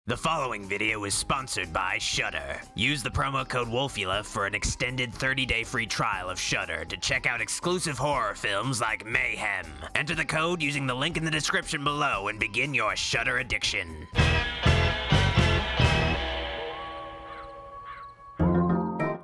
The following video is sponsored by Shudder. Use the promo code Wolfula for an extended 30-day free trial of Shudder to check out exclusive horror films like Mayhem. Enter the code using the link in the description below and begin your Shudder addiction.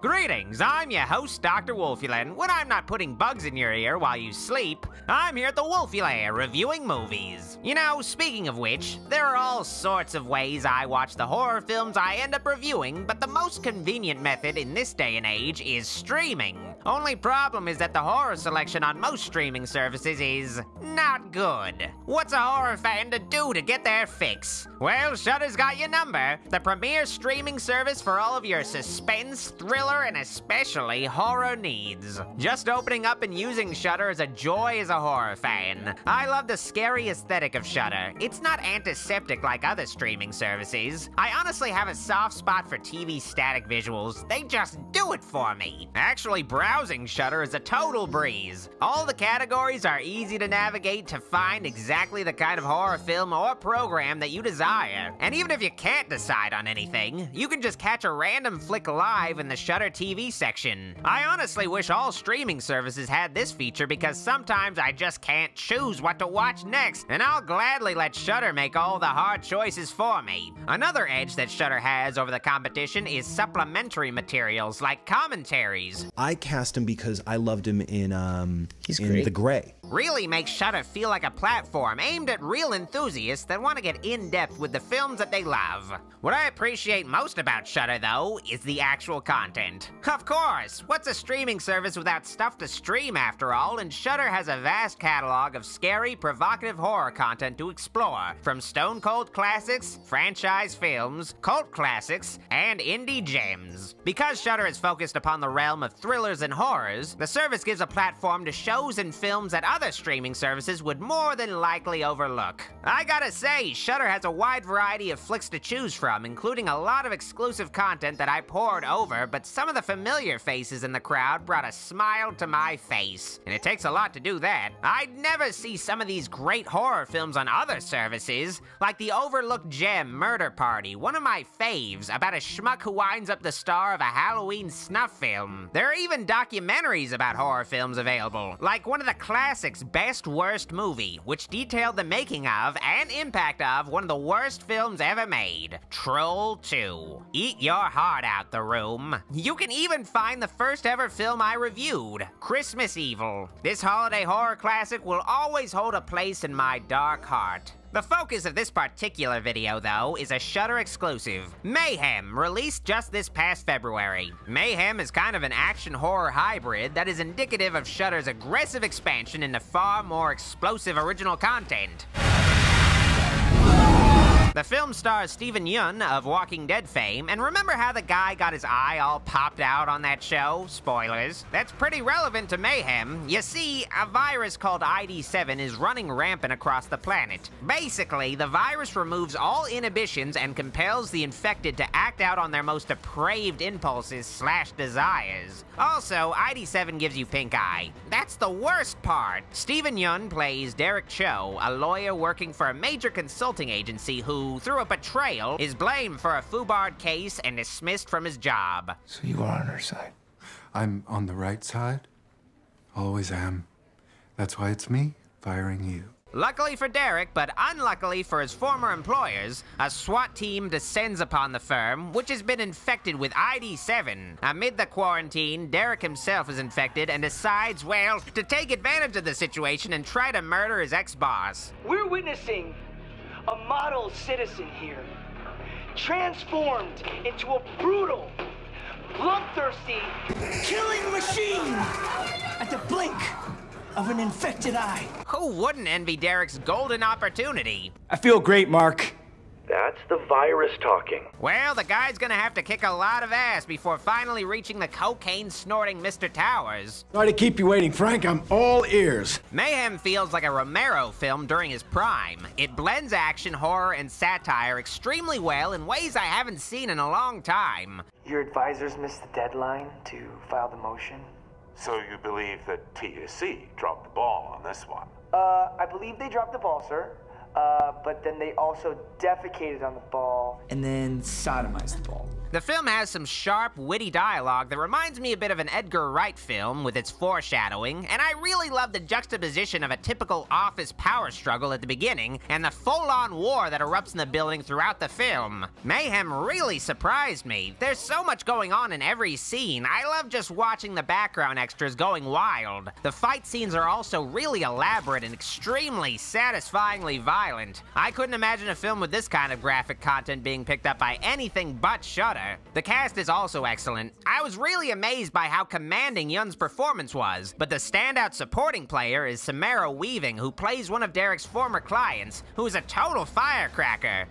Greetings, I'm your host, Dr. Wolfula, and when I'm not putting bugs in your ear while you sleep, I'm here at the Wolfula reviewing movies. You know, speaking of which, there are all sorts of ways I watch the horror films I end up reviewing, but the most convenient method in this day and age is streaming. Only problem is that the horror selection on most streaming services is not good. What's a horror fan to do to get their fix? Well, Shudder's got your number, the premier streaming service for all of your suspense, thriller, and especially horror needs. Just opening up and using Shudder is a joy as a horror fan. I love the scary aesthetic of Shudder. It's not antiseptic like other streaming services. I honestly have a soft spot for TV static visuals. They just do it for me. Actually, browsing Shudder is a total breeze. All the categories are easy to navigate to find exactly the kind of horror film or program that you desire. And even if you can't decide on anything, you can just catch a random flick live in the Shudder TV section. I honestly wish all streaming services had this feature because sometimes I just can't choose what to watch next, and I'll gladly let Shudder make all the hard choices for me. Another edge that Shudder has over the competition is supplementary materials like commentaries. I cast him because I loved him in The Gray. Really makes Shudder feel like a platform aimed at real enthusiasts that want to get in-depth with the films that they love. What I appreciate most about Shudder, though, is the actual content. Of course, what's a streaming service without stuff to stream after all, and Shudder has a vast catalog of scary, provocative horror content to explore, from stone-cold classics, franchise films, cult classics, and indie gems. Because Shudder is focused upon the realm of thrillers and horrors, the service gives a platform to shows and films that other streaming services would more than likely overlook. I gotta say, Shudder has a wide variety of flicks to choose from, including a lot of exclusive content that I poured over, but some of the familiar faces in the crowd brought a smile to my face. And it takes a lot to do that. I'd never see some of these great horror films on other services, like the overlooked gem Murder Party, one of my faves, about a schmuck who winds up the star of a Halloween snuff film. There are even documentaries about horror films available, like one of the classics Best Worst Movie, which detailed the making of and impact of one of the worst films ever made, Troll 2. Eat your heart out, The Room. You can even find the first ever film I reviewed, Christmas Evil. This holiday horror classic will always hold a place in my dark heart. The focus of this particular video, though, is a Shudder exclusive, Mayhem, released just this past February. Mayhem is kind of an action-horror hybrid that is indicative of Shudder's aggressive expansion into far more explosive original content. The film stars Steven Yeun of Walking Dead fame, and remember how the guy got his eye all popped out on that show? Spoilers. That's pretty relevant to Mayhem. You see, a virus called ID7 is running rampant across the planet. Basically, the virus removes all inhibitions and compels the infected to act out on their most depraved impulses/desires. Also, ID7 gives you pink eye. That's the worst part. Steven Yeun plays Derek Cho, a lawyer working for a major consulting agency who, through a betrayal, is blamed for a foobarred case and dismissed from his job. So you are on her side. I'm on the right side. Always am. That's why it's me firing you. Luckily for Derek, but unluckily for his former employers, a SWAT team descends upon the firm, which has been infected with ID7. Amid the quarantine, Derek himself is infected and decides, well, to take advantage of the situation and try to murder his ex-boss. We're witnessing a model citizen here, transformed into a brutal, bloodthirsty, killing machine at the blink of an infected eye. Who wouldn't envy Derek's golden opportunity? I feel great, Mark. That's the virus talking. Well, the guy's gonna have to kick a lot of ass before finally reaching the cocaine-snorting Mr. Towers. Sorry to keep you waiting, Frank. I'm all ears. Mayhem feels like a Romero film during his prime. It blends action, horror, and satire extremely well in ways I haven't seen in a long time. Your advisors missed the deadline to file the motion? So you believe that TSC dropped the ball on this one? I believe they dropped the ball, sir. but then they also defecated on the ball. And then sodomized the ball. The film has some sharp, witty dialogue that reminds me a bit of an Edgar Wright film with its foreshadowing, and I really love the juxtaposition of a typical office power struggle at the beginning and the full-on war that erupts in the building throughout the film. Mayhem really surprised me. There's so much going on in every scene. I love just watching the background extras going wild. The fight scenes are also really elaborate and extremely satisfyingly violent. I couldn't imagine a film with this kind of graphic content being picked up by anything but Shudder. The cast is also excellent. I was really amazed by how commanding Yun's performance was, but the standout supporting player is Samara Weaving, who plays one of Derek's former clients, who's a total firecracker.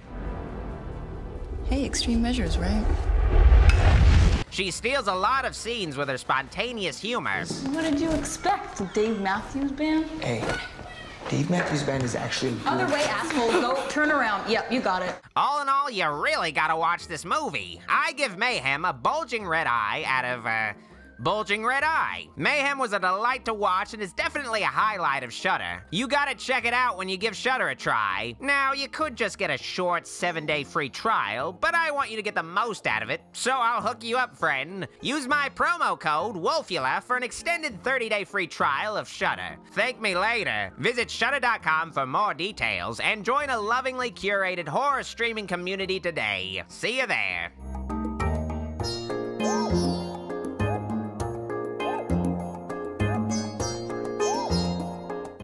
Hey, extreme measures, right? She steals a lot of scenes with her spontaneous humor. What did you expect? The Dave Matthews Band? Hey, Dave Matthews Band is actually Other way, asshole. Go, turn around. Yep, you got it. All in all, you really gotta watch this movie. I give Mayhem a bulging red eye out of, bulging red eye. Mayhem was a delight to watch and is definitely a highlight of Shudder. You gotta check it out when you give Shudder a try. Now, you could just get a short 7-day free trial, but I want you to get the most out of it, so I'll hook you up, friend. Use my promo code Wolfula for an extended 30-day free trial of Shudder. Thank me later. Visit Shudder.com for more details and join a lovingly curated horror streaming community today. See you there.